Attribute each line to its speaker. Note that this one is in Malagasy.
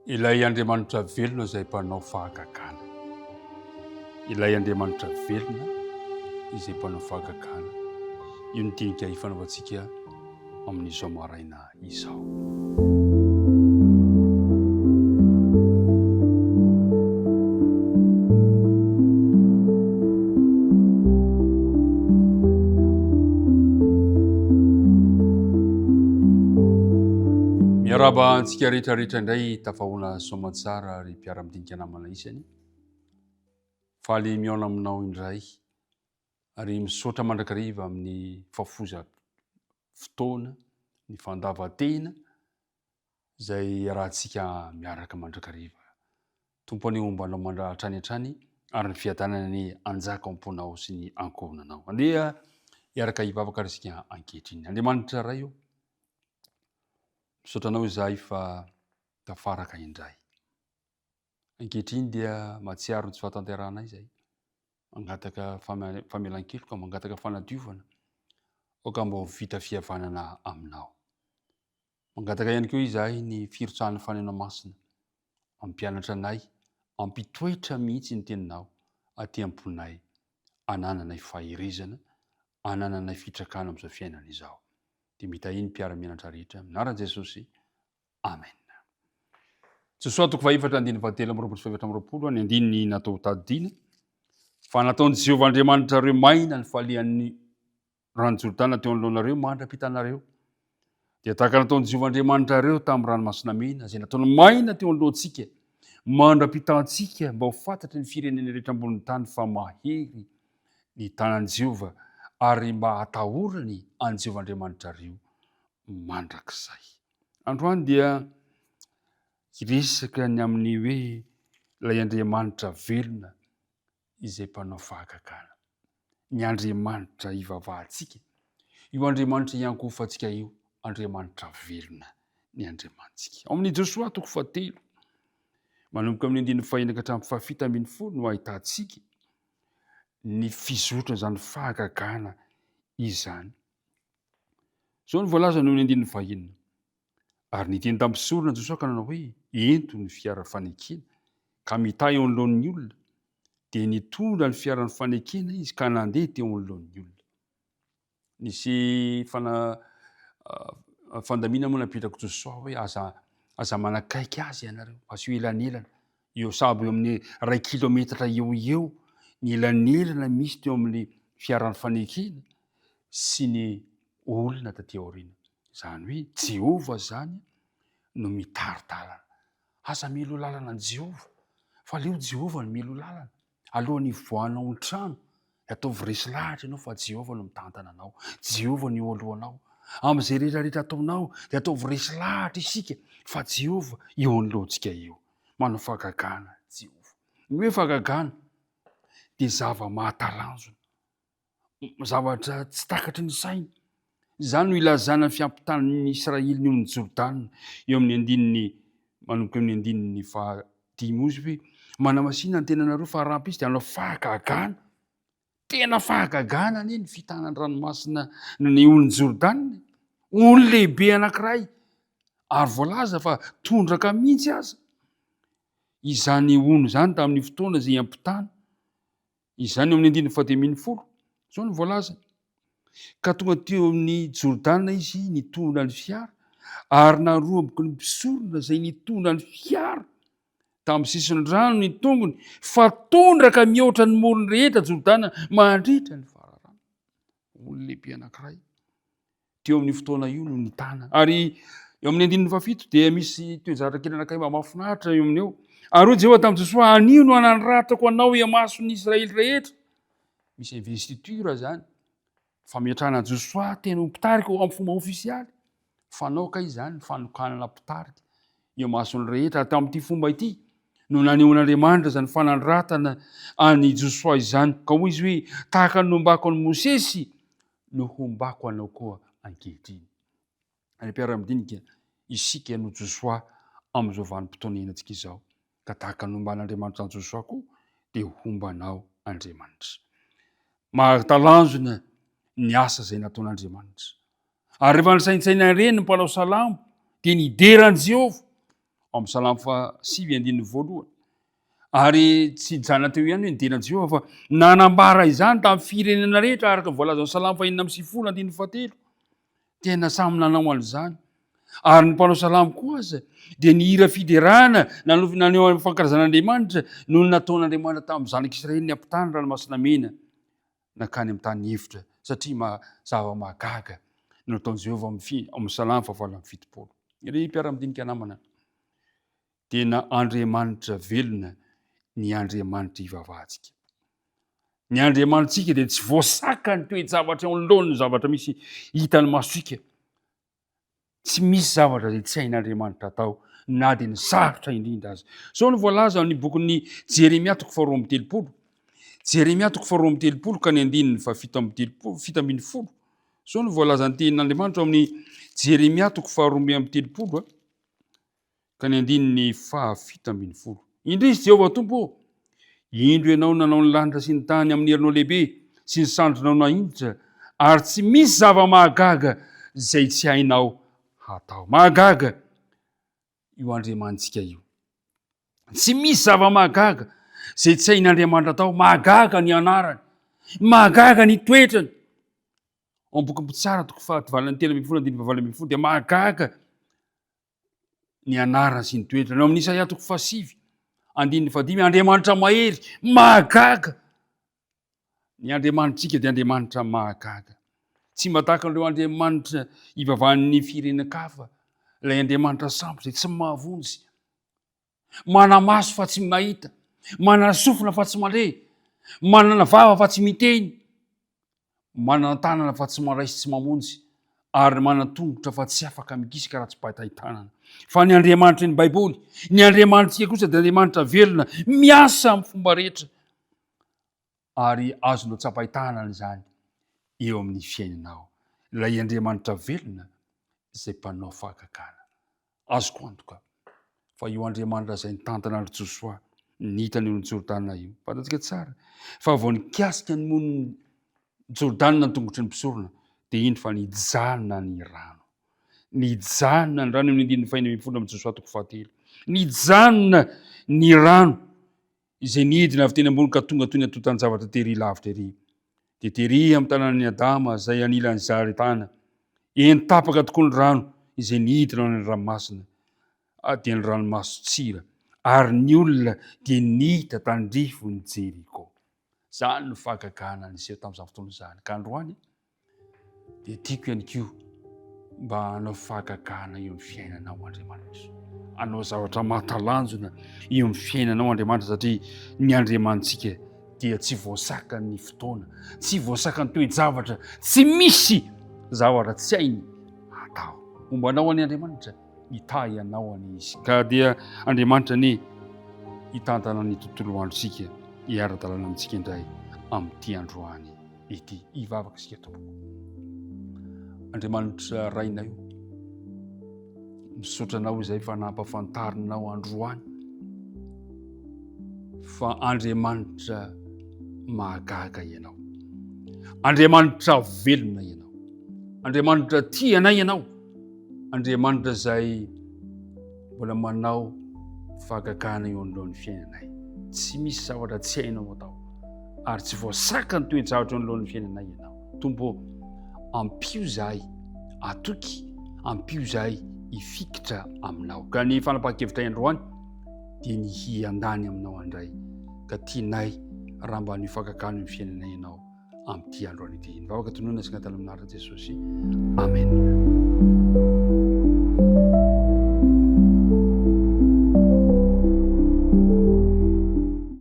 Speaker 1: Ilay Andriamanitra velona izay mpanao fahagagana. Ilay Andriamanitra velona izay mpanao fahagagana. Io ny dinika ifanaovantsika amin'izao maraina izao. Miaraba antsika rehetrarehetra indray tafahoana soamantsara ary mpiara-midinika namana isany. Faly miaona aminao indray ary misaotra mandrakariva amin'ny fahafoza fotoana, ny fandavan-tena izay rahantsika miaraka mandrakariva. Tompony ombanao mandrahatra any hatrany ary ny fiadanana ny anjaka am-ponao sy ny ankohonanao. Andeha hiaraka hivavaka risika ankehitriny. Andriamanitra ray io. Misaotranao izahay fa tafaraka indray. Ankehitriny dia mahatsiaro ny tsy fahatanterahana izay. Mangataka famelan-keloka, mangataka fanadiovana. Oka mba vita fihavanana aminao. Mangataka ihany koa izahay ny firotsahan'ny fanena masina. Ampianatra anay, ampitoetra mihitsy ny teninao aty am-ponay. Anananay fahirizana, anananay fitrakana amin'izao fiainana izao. Dia mitahiny mpiara-mianatra rehetra anaran'i Jesosy. Amen. Josoa toko fahaefatra andiny fahatelo amby roapolo sy fahaefatra amby roapolo ny andiny natao tadidiana. Fa nataon'i Jehovah Andriamanitra reo maina ny falian'ny rano Jordana teo anoloanareo mandra-pitanareo. Dia tahaka nataon'i Jehovah Andriamanitra reo tamin'ny ranomasina mena izay nataony maina teo anoloantsika mandra-pitantsika mba ho fantatry ny firenena rehetra ambonin'ny tany fa mahery ny tanan'i Jehovah ary mba hatahorany an'i Jehovah Andriamanitra reo mandrakizay. Androany dia resaka ny amin'ny hoe ilay Andriamanitra velona izay mpanao fahagagana. Ny Andriamanitra ivavahantsika. Io Andriamanitra iankofantsika io, Andriamanitra velona ny Andriamantsika. Ao amin'ny Josoa toko fahatelo, manomboka amin'ny andiny fahenina hatramin'ny fahafito ambin'ny folo no ahitantsika ny fizotra izany fahagagana izany. Zao ny voalaza noho ny andin'ny fahenina. Ary niteny tamin'ny sorona Josoa ka nanao hoe ento ny fiara fanekena ka mitahy eo anoloan'ny olona. Dia nitondra ny fiaran'ny fanekena izy ka nandeha teo anoloan'ny olona. Nisy fandamina moa napetrako Josoa hoe aza manakaiky azy ianareo, asio elanelana. Eo sahabo eo amin'ny 2 kilometatra eo ny elanelana misy teo amin'ny fiaran'ny fanekena sy ny olona taty aoriana. Izany hoe Jehovah zany no mitari-dalana. Aza milo lalana ny Jehovah. Fa leo Jehovah no milo lalana. Alohan'ny voanao ny trano, ataovy resy lahatra ianao fa Jehovah no mitantana anao. Jehovah no eo alohanao. Amin'izay rehetrarehetra ataonao dia ataovy resy lahatra isika fa Jehovah eo anoloantsika eo. Manao fahagagana Jehovah. Ny hoe fahagagana dia zava-mahatalanjona. Zavatra tsy takatry ny saina. Izany no ilazana ny fiampitan'ny Israely ny olon'ny Jordana eo amin'ny andininy manomboka amin'ny andininy fahadimy ozy hoe manamasina ny tenanareo fa rampy izy dia hanao fahagagana. Tena fahagagana anie ny fitanany ranomasina ny olon'ny Jordana. Olo lehibe anankiray ary voalaza fa tondraka mihitsy aza. Izany ono izany tamin'ny fotoana izay ampitana. Izany eo amin'ny andininy fahadimy ambin'ny folo. Zao ny voalaza. Ka tonga teo amin'ny Jordana izy nitondra ny fiara ary naroboky ny mpisorona izay nitondra ny fiara tamin'ny sisiny rano ny tongony fa tondraka mihoatra ny molony rehetra Jordana mandritra ny fararano. Olo lehibe anankiray. Teo amin'ny fotoana io no nitana. Ary eo amin'ny andininy fahafito dia misy toejara kely anankiray mba mahafinaritra eo amin'ny eo. Ary hoy Jehovah tamin'i Josoa, anio no hananratako anao iamason'ny Israely rehetra. Misy investitura zany. Fametrahana Josoa tena ho mpitarika amin'ny fomba ofisialy. Fanaoka izany fanokanana mpitarika iamason'ny rehetra tamin'ity fomba ity. No nanehoan'Andriamanitra izany fanandratana any Josoa izany. Ka hoy izy hoe tahaka ny nombako an'i Mosesy no hombako anao koa ankehitriny. Any mpiara-midinika isika no Josoa amin'izao vanim-potoana iainantsika izao. Ka tahaka ny nomban'Andriamanitra an'i Josoa koa dia hombanao Andriamanitra. Mahatalanjona ny asa izay nataon'Andriamanitra. Ary rehefa nisaintsaina reny ny mpanao salamo dia nideran'i Jehovah. amin'ny salamo fa 8:2 ary tsy jana teo ihany hoe nidena Jehova fa nanambara izany tamin'ny firenena rehetra araka voalaza ny salamo 4:7 tena samy nanao an'izany ary ny mpanao salamo koa aza dia ny hira fiderana naneo amin'ny fankarazan'Andriamanitra no nataon'Andriamanitra tamin'ny zanak'Israely ny ampitany ranomasina mena nakany amin'ny tany hevitra satria zava-mahagaga no nataon'i Jehova amin'ny salamo 4:7. Ry mpiara-midinika namana, tena Andriamanitra velona ny Andriamanitra ivavahantsika. Ny Andriamanitsika dia tsy voasaka ny toe-javatra eo anoloany zavatra misy hitany masika. Tsy misy zavatra dia tsy hain'Andriamanitra atao na dia ny sarotra indrindra azy. So ny voalaza ny bokin'ny Jeremia 2:3. Jeremia 2:3 ka ny andininy 7:10. So ny voalaza ny tenin'Andriamanitra amin'ny Jeremia 2:3 ka ny andininy 7:10. Indrisy Jehova Tompo, indro ianao nanao ny lanitra sy ny tany amin'ny herinao lehibe sy ny sandronao nahindritra ary tsy misy zava-mahagaga izay tsy hainao hatao. Mahagaga io Andriamanitsika io. Tsy misy zava-mahagaga izay tsy hain'Andriamanitra atao. Mahagaga ny anarany, mahagaga ny toetrany. Ao boky Mpisara 3:8 dia mahagaga ny anarany sy ny toetrany. Ao amin'ny Isaia 5:5 Andriamanitra mahery, mahagaga. Ny Andriamanitsika dia Andriamanitra mahagaga. Tsy matahaka an'ireo Andriamanitra ivavahan'ny firenenkafa, ilay Andriamanitra sambo izay tsy mahavonjy, manana maso fa tsy mahita, manana sofina fa tsy mandre, manana vava fa tsy miteny, manana tanana fa tsy mandray sy tsy mamonjy, ary manana tongotra fa tsy afaka mikisaka raha tsy pahitahitànana. Fa ny Andriamanitra ny Baiboly, ny Andriamanitsika kosa dia Andriamanitra velona, miasa amin'ny fomba rehetra. Ary azonao tsapahitahana izany eo amin'ny fiainanao. Ilay Andriamanitra velona izay mpanao fahagagana. Azoko antoka fa io Andriamanitra izay nitantana ry Josoa nihitany eo ny Jordana io. Fantatsika tsara fa vao nikasika ny mon'ny Jordana ny tongotry ny mpisorona dia indro fa nijanona ny rano. Nijanona ny rano amin'ny andininy 4 amin'ny Josoa 3:7. Nijanona ny rano izay nidina avy teny ambony ka tonga toy ny atotany zavatra tery lavitra ery. Dia tery amin'ny tanàn'ny Adama izay anilan'ny Zaretana. Eny tapaka tokoa ny rano izay nidina ny ranomasina dia ny ranomaso tsira. Ary ny olona dia nihita tandrifo ny Jeriko. Zany ny fahagagana niseho tamin'izany fotoana izany. Ka androany dia tiako ihany koa mba hanao fahagagana eo amin'ny fiainanao Andriamanitra. Hanao zavatra mahatalanjona eo amin'ny fiainanao Andriamanitra satria ny Andriamanitsika dia tsy voasaka ny fotoana, tsy voasaka ny toe-javatra, tsy misy zavatra tsy hainy atao. Mombanao any Andriamanitra, hitahy anao any izy. Ka dia Andriamanitra ny hitantana ny tontolo androntsika hiara-dalàna amintsika indray amin'ity androany ity. Hivavaka isika tompoko. Andriamanitra rainay io, misotranao izay fa nampafantarinao androany fa Andriamanitra mahagaga ianao, Andriamanitra velona ianao, Andriamanitra tia anay ianao, Andriamanitra izay mbola manao fahagagana eo anoloan'ny fiainanay. Tsy misy zavatra tsy hainao atao ary tsy voasaka ny toe-javatra eo anoloan'ny fiainanay ianao. Tompo, ampio zahay atoky, ampio zahay hifikitra aminao. Ka ny fanapahan-kevitray androany dia ny hiandany aminao andray. Ka tianay raha mba ny fahagagana amin'ny fiainanay ianao amin'ity androany ity. Mivavaka tonoana sy ngatana amin'anarana Jesosy. Amen.